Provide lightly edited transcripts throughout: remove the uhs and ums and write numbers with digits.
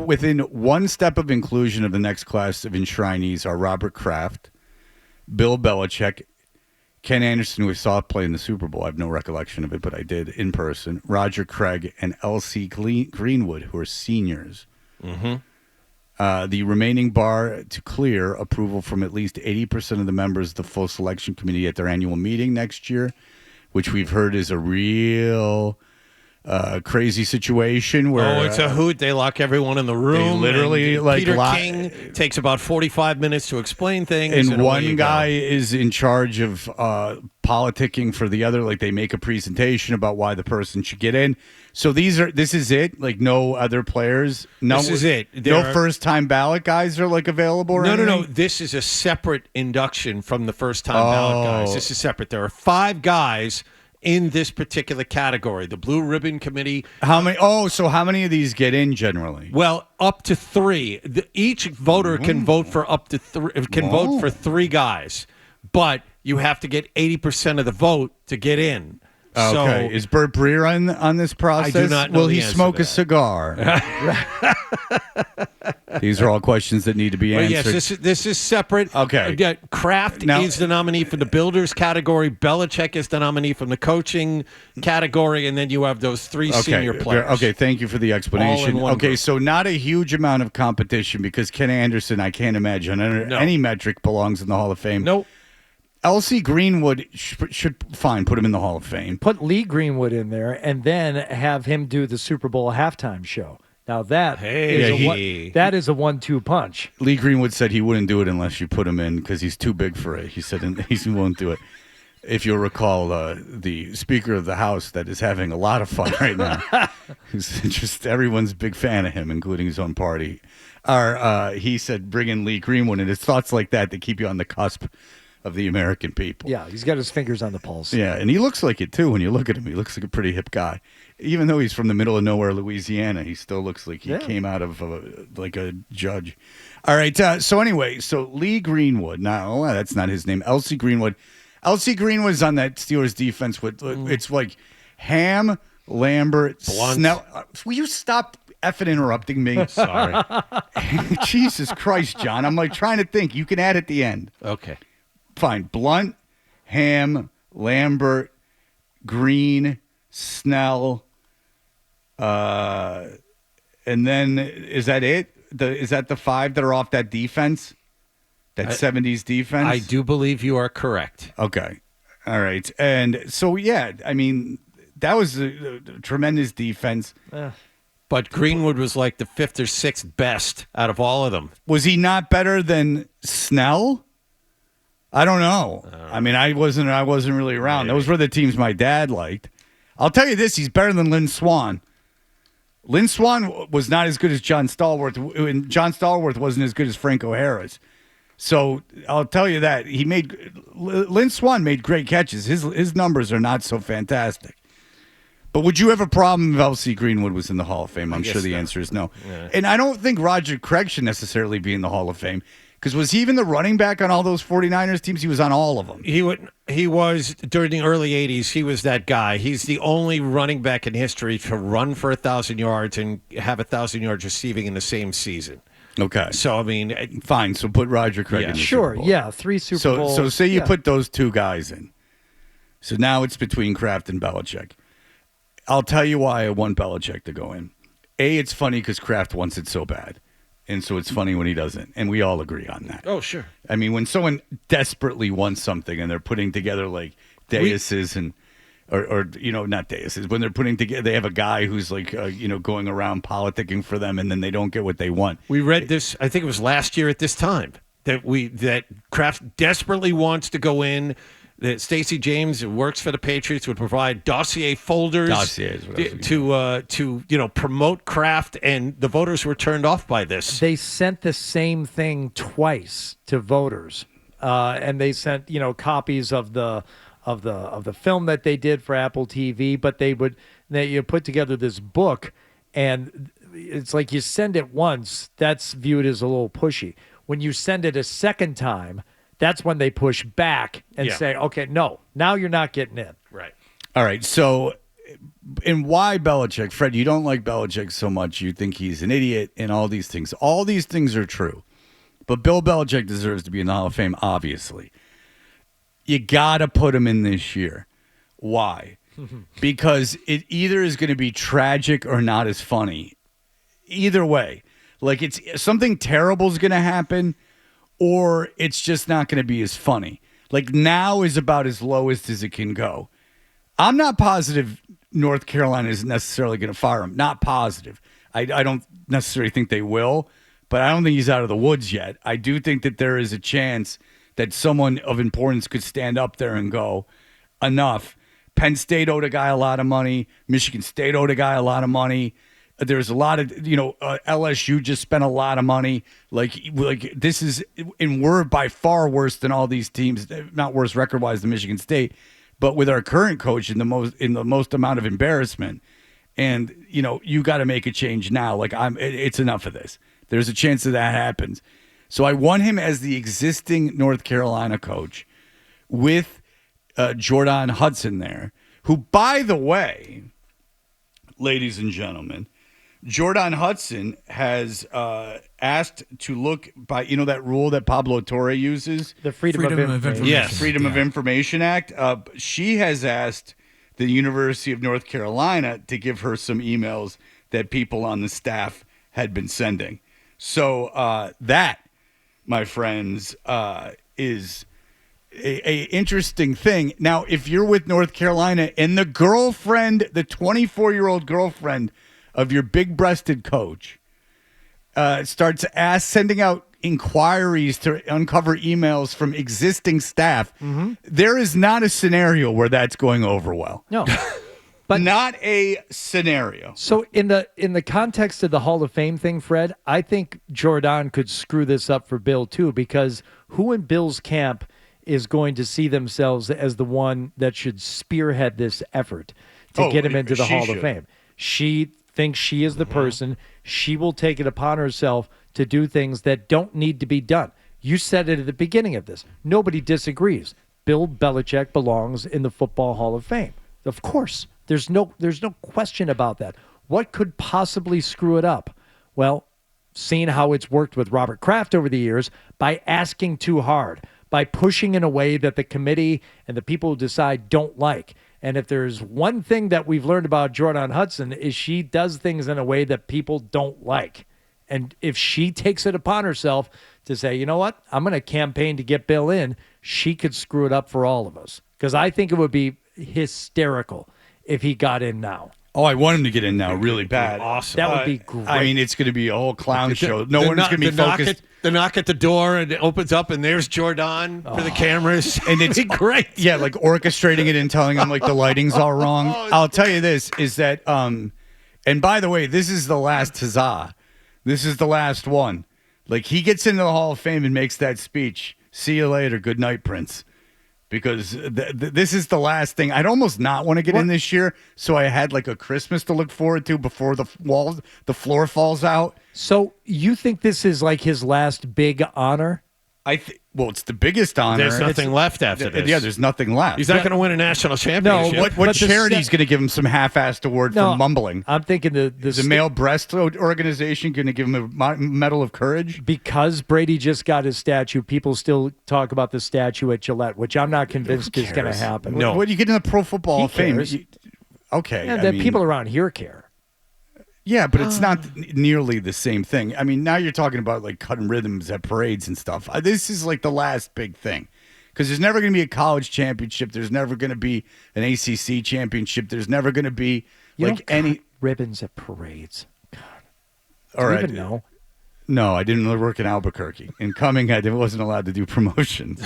within one step of inclusion of the next class of enshrinees are Robert Kraft, Bill Belichick, Ken Anderson, who I saw play in the Super Bowl. I have no recollection of it, but I did in person. Roger Craig and L.C. Greenwood, who are seniors. Mm-hmm. The remaining bar to clear approval from at least 80% of the members of the full selection committee at their annual meeting next year, which we've heard is a real crazy situation where it's a hoot. They lock everyone in the room. They literally Peter King takes about 45 minutes to explain things, and one guy is in charge of politicking for the other. Like, they make a presentation about why the person should get in. So this is it. Like, no other players. No, this is it. No first time ballot guys are like available. Or anything? No. This is a separate induction from the first time ballot guys. This is separate. There are 5 guys in this particular category, the Blue Ribbon Committee. How many? So how many of these get in generally? Well, up to 3. Each voter can vote for up to 3. Can vote for 3 guys, but you have to get 80% of the vote to get in. Okay. Is Bert Breer on this process? I do not know. Will he smoke a cigar? These are all questions that need to be answered. Yes, this is separate. Okay. Kraft is the nominee for the builders category. Belichick is the nominee from the coaching category, and then you have those 3 senior players. Okay, thank you for the explanation. Okay, group. so not a huge amount of competition because Ken Anderson, I can't imagine, under any metric belongs in the Hall of Fame. Nope. L.C. Greenwood should fine, put him in the Hall of Fame. Put Lee Greenwood in there and then have him do the Super Bowl halftime show. Now that is a 1-2 punch. Lee Greenwood said he wouldn't do it unless you put him in because he's too big for it. He said he won't do it. If you'll recall, the Speaker of the House that is having a lot of fun right now. Everyone's a big fan of him, including his own party. He said bring in Lee Greenwood, and it's thoughts like that keep you on the cusp of the American people. Yeah, he's got his fingers on the pulse. Yeah, and he looks like it, too, when you look at him. He looks like a pretty hip guy. Even though he's from the middle of nowhere, Louisiana, he still looks like he came out of, like a judge. All right, so Lee Greenwood. No, that's not his name. L.C. Greenwood. L.C. Greenwood's on that Steelers defense with, it's like Ham, Lambert, Blunt. Snell. Will you stop effing interrupting me? Sorry. Jesus Christ, John. I'm like trying to think. You can add at the end. Okay. Fine. Blunt, Ham, Lambert, Green, Snell, and then is that it? Is that the 5 that are off that defense? That 70s defense? I do believe you are correct. Okay. All right. And so, I mean, that was a tremendous defense. But Greenwood was like the 5th or 6th best out of all of them. Was he not better than Snell? I don't know. I mean, I wasn't really around. Maybe. Those were the teams my dad liked. I'll tell you this: he's better than Lynn Swann. Lynn Swann was not as good as John Stallworth, and John Stallworth wasn't as good as Frank O'Hara's. So I'll tell you that Lynn Swann made great catches. His numbers are not so fantastic. But would you have a problem if L.C. Greenwood was in the Hall of Fame? I'm sure the answer is no. Yeah. And I don't think Roger Craig should necessarily be in the Hall of Fame. Because was he even the running back on all those 49ers teams? He was on all of them. He was during the early 80s. He was that guy. He's the only running back in history to run for 1,000 yards and have 1,000 yards receiving in the same season. Okay. So, I mean. Fine. So put Roger Craig in the Super Bowl. Yeah, 3 Super Bowls. So say you put those 2 guys in. So now it's between Kraft and Belichick. I'll tell you why I want Belichick to go in. A, it's funny because Kraft wants it so bad. And so it's funny when he doesn't. And we all agree on that. Oh, sure. I mean, when someone desperately wants something and they're putting together like daises or not daises, when they're putting together, they have a guy who's like, going around politicking for them and then they don't get what they want. We read this, I think it was last year at this time, that Kraft desperately wants to go in. That Stacey James, who works for the Patriots, would provide dossier folders to promote Kraft, and the voters were turned off by this. They sent the same thing twice to voters, and they sent copies of the film that they did for Apple TV. But they put together this book, and it's like you send it once, that's viewed as a little pushy. When you send it a second time, that's when they push back and say, okay, no, now you're not getting in. Right. All right. So And why Belichick? Fred, you don't like Belichick so much. You think he's an idiot and all these things. All these things are true. But Bill Belichick deserves to be in the Hall of Fame, obviously. You got to put him in this year. Why? Because it either is going to be tragic or not as funny. Either way. Like, it's something terrible is going to happen, or it's just not going to be as funny. Like, now is about as lowest as it can go. I'm not positive North Carolina is necessarily going to fire him. Not positive. I don't necessarily think they will, but I don't think he's out of the woods yet. I do think that there is a chance that someone of importance could stand up there and go, enough. Penn State owed a guy a lot of money. Michigan State owed a guy a lot of money. There's a lot of, LSU just spent a lot of money. Like this is, and we're by far worse than all these teams, not worse record-wise than Michigan State, but with our current coach in the most amount of embarrassment. And, you got to make a change now. Like it's enough of this. There's a chance that happens. So I want him as the existing North Carolina coach with Jordan Hudson there, who, by the way, ladies and gentlemen, Jordan Hudson has asked to look by, that rule that Pablo Torre uses? The Freedom of Information. Yes. Freedom of Information Act. She has asked the University of North Carolina to give her some emails that people on the staff had been sending. So that, my friends, is a interesting thing. Now, if you're with North Carolina and the 24-year-old girlfriend of your big-breasted coach starts sending out inquiries to uncover emails from existing staff, there is not a scenario where that's going over well. No. But not a scenario. So in the context of the Hall of Fame thing, Fred, I think Jordan could screw this up for Bill too, because who in Bill's camp is going to see themselves as the one that should spearhead this effort to get him into the Hall of Fame? She thinks she is the person. She will take it upon herself to do things that don't need to be done. You said it at the beginning of this. Nobody disagrees. Bill Belichick belongs in the Football Hall of Fame. Of course. There's no question about that. What could possibly screw it up? Well, seeing how it's worked with Robert Kraft over the years, by asking too hard, by pushing in a way that the committee and the people who decide don't like. And if there's one thing that we've learned about Jordan Hudson is she does things in a way that people don't like. And if she takes it upon herself to say, you know what, I'm going to campaign to get Bill in, she could screw it up for all of us. Because I think it would be hysterical if he got in now. Oh, I want him to get in now really bad. Awesome. That would be great. I mean, it's going to be a whole clown show. No one's going to be focused. The knock at the door, and it opens up, and there's Jordan for the cameras. And it's great. Yeah, like orchestrating it and telling him, like, the lighting's all wrong. I'll tell you this, is that, and by the way, this is the last huzzah. This is the last one. Like, he gets into the Hall of Fame and makes that speech. See you later. Good night, Prince. Because this is the last thing. I'd almost not want to get in this year, so I had like a Christmas to look forward to before the floor falls out. So you think this is like his last big honor? Well, it's the biggest honor. There's nothing left after this. Yeah, there's nothing left. He's not going to win a national championship. What charity's going to give him some half-assed award for mumbling? I'm thinking the male breast organization going to give him a medal of courage? Because Brady just got his statue, people still talk about the statue at Gillette, which I'm not convinced is going to happen. No. What do you get in the Pro Football Hall of Fame? Okay. And the people around here care. Yeah, but it's not nearly the same thing. I mean, now you're talking about like cutting rhythms at parades and stuff. This is like the last big thing, because there's never going to be a college championship. There's never going to be an ACC championship. There's never going to be any ribbons at parades. God. All right. Even know? No, I didn't work in Albuquerque. In Cumming, I wasn't allowed to do promotions.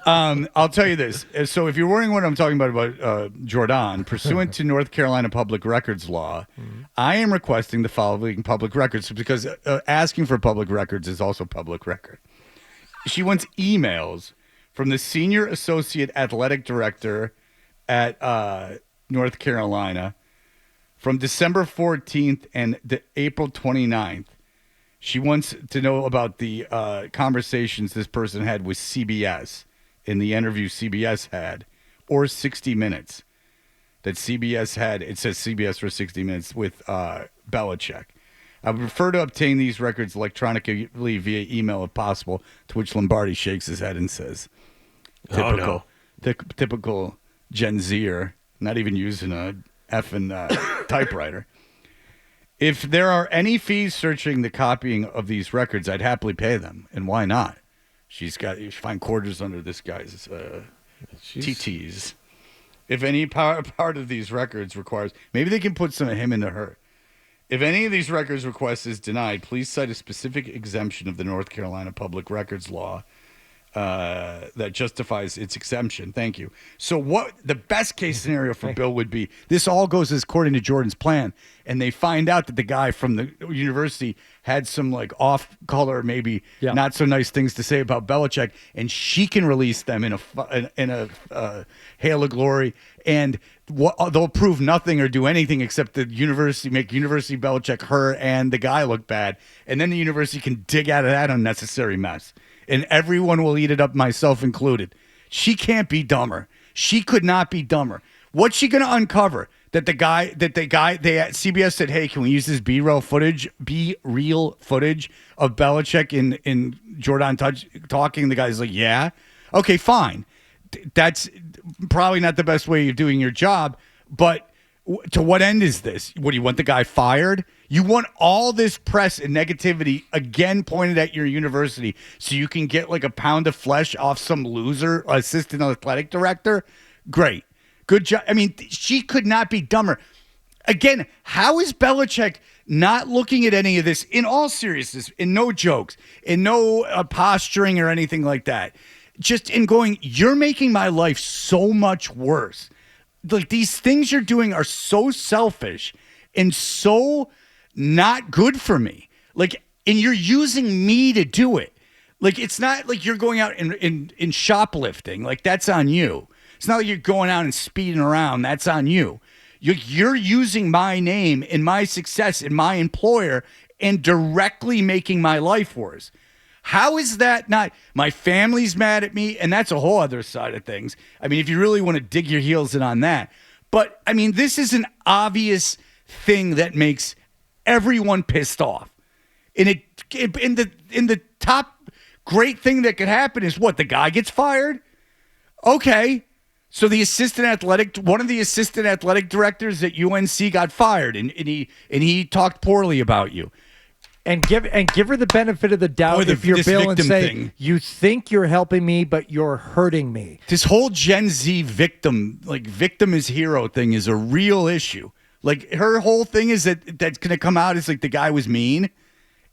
I'll tell you this. So if you're wondering what I'm talking about Jordan, pursuant to North Carolina public records law, I am requesting the following public records, because asking for public records is also public record. She wants emails from the senior associate athletic director at North Carolina from December 14th and April 29th. She wants to know about the conversations this person had with CBS in the interview CBS had, or 60 Minutes. that CBS had. It says CBS for 60 Minutes with Belichick. I would prefer to obtain these records electronically via email if possible, to which Lombardi shakes his head and says, typical Gen Zer, not even using a effing typewriter. If there are any fees searching the copying of these records, I'd happily pay them. And why not? You find quarters under this guy's TTs. If any part of these records requires, maybe they can put some of him into her. If any of these records request is denied, please cite a specific exemption of the North Carolina Public Records Law that justifies its exemption. Thank you. So what the best case scenario for Bill would be, this all goes as according to Jordan's plan, and they find out that the guy from the university had some like off-color, maybe not so nice things to say about Belichick, and she can release them in a hail of glory, and they'll prove nothing or do anything except the university make University Belichick, her and the guy look bad, and then the university can dig out of that unnecessary mess. And everyone will eat it up, myself included. She can't be dumber. She could not be dumber. What's she going to uncover? That CBS said, hey, can we use this B-reel footage of Belichick in Jordan talking? The guy's like, yeah. Okay, fine. That's probably not the best way of doing your job, but to what end is this? What, do you want the guy fired? You want all this press and negativity again pointed at your university so you can get like a pound of flesh off some loser assistant athletic director? Great. Good job. I mean, she could not be dumber. Again, how is Belichick not looking at any of this in all seriousness, in no jokes, in no posturing or anything like that? Just in going, you're making my life so much worse. Like, these things you're doing are so selfish and so not good for me. Like, and you're using me to do it. Like, it's not like you're going out in shoplifting. Like, that's on you. It's not like you're going out and speeding around. That's on you. You're using my name and my success and my employer and directly making my life worse. How is that not? My family's mad at me, and that's a whole other side of things. I mean, if you really want to dig your heels in on that. But, I mean, this is an obvious thing that makes everyone pissed off. And in the top great thing that could happen is what? The guy gets fired? Okay. So one of the assistant athletic directors at UNC got fired, and he talked poorly about you. And give her the benefit of the doubt if you're Bill and say, you think you're helping me, but you're hurting me. This whole Gen Z victim is hero thing is a real issue. Like, her whole thing is that's going to come out as like the guy was mean,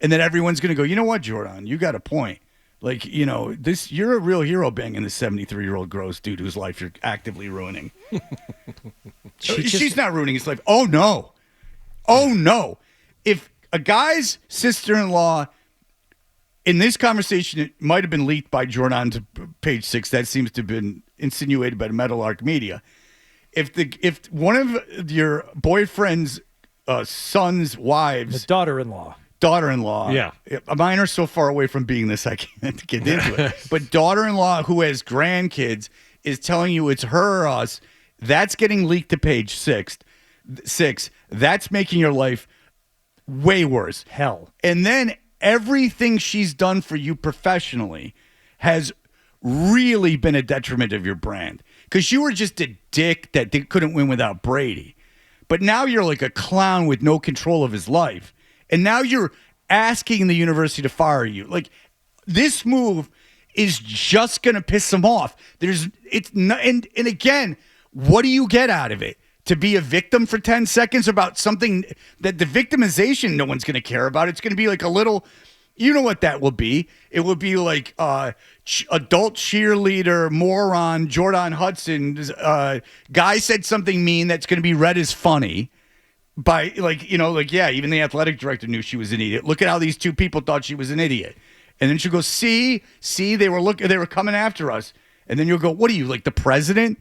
and then everyone's going to go, you know what, Jordan, you got a point. Like, you know, you're a real hero banging the 73-year-old gross dude whose life you're actively ruining. She's not ruining his life. Oh, no. If a guy's sister-in-law, in this conversation, it might have been leaked by Jordan to Page 6. That seems to have been insinuated by the Meadowlark Media. If one of your boyfriend's son's wives, the daughter-in-law, yeah, mine are so far away from being this I can't get into it. But daughter-in-law who has grandkids is telling you it's her or us. That's getting leaked to Page 6. That's making your life way worse. Hell. And then everything she's done for you professionally has really been a detriment of your brand. Because you were just a dick that couldn't win without Brady. But now you're like a clown with no control of his life. And now you're asking the university to fire you. Like, this move is just going to piss them off. And again, what do you get out of it? To be a victim for 10 seconds about something that the victimization no one's going to care about. It's going to be like a little, you know what that will be. It will be like adult cheerleader, moron, Jordan Hudson, guy said something mean that's going to be read as funny by yeah, even the athletic director knew she was an idiot. Look at how these two people thought she was an idiot. And then she'll go, see, they were coming after us. And then you'll go, what are you, like the president?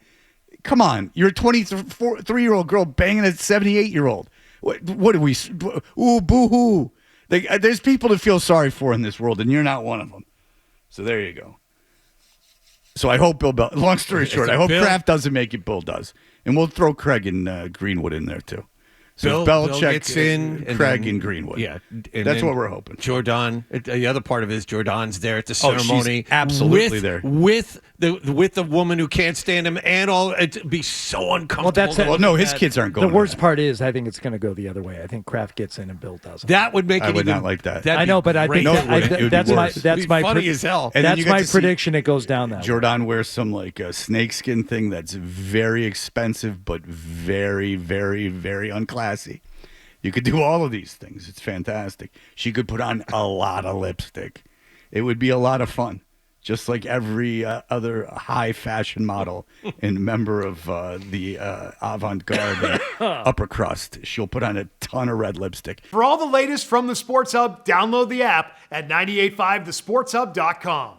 Come on, you're a 23-year-old girl banging a 78-year-old. What are we? Ooh, boo-hoo. There's people to feel sorry for in this world, and you're not one of them. So there you go. So I hope long story short, I hope Bill? Kraft doesn't make it, Bill does. And we'll throw Craig and Greenwood in there, too. So Bill Belichick, gets in, Craig and Greenwood. Yeah, and that's then what we're hoping. Jordan. The other part of it is Jordan's there at the Oh, ceremony. she's absolutely with, there. with the woman who can't stand him, and all. It'd be so uncomfortable. that's it. Well, no, his kids aren't going. The worst part is, I think it's going to go the other way. I think Kraft gets in and Bill doesn't. That would make I it would even, not like that. that'd I know, be but I great. think No, it wouldn't. It would be that's my worse. that's It'd my be funny pre- as hell. And then that's you get my to see prediction. It goes down that way. Jordan wears some like snakeskin thing that's very expensive, but very, very, very unclassy. You could do all of these things. It's fantastic. She could put on a lot of lipstick. It would be a lot of fun. Just like every other high fashion model and member of the avant-garde and upper crust. She'll put on a ton of red lipstick. For all the latest from the Sports Hub, download the app at 985thesportshub.com.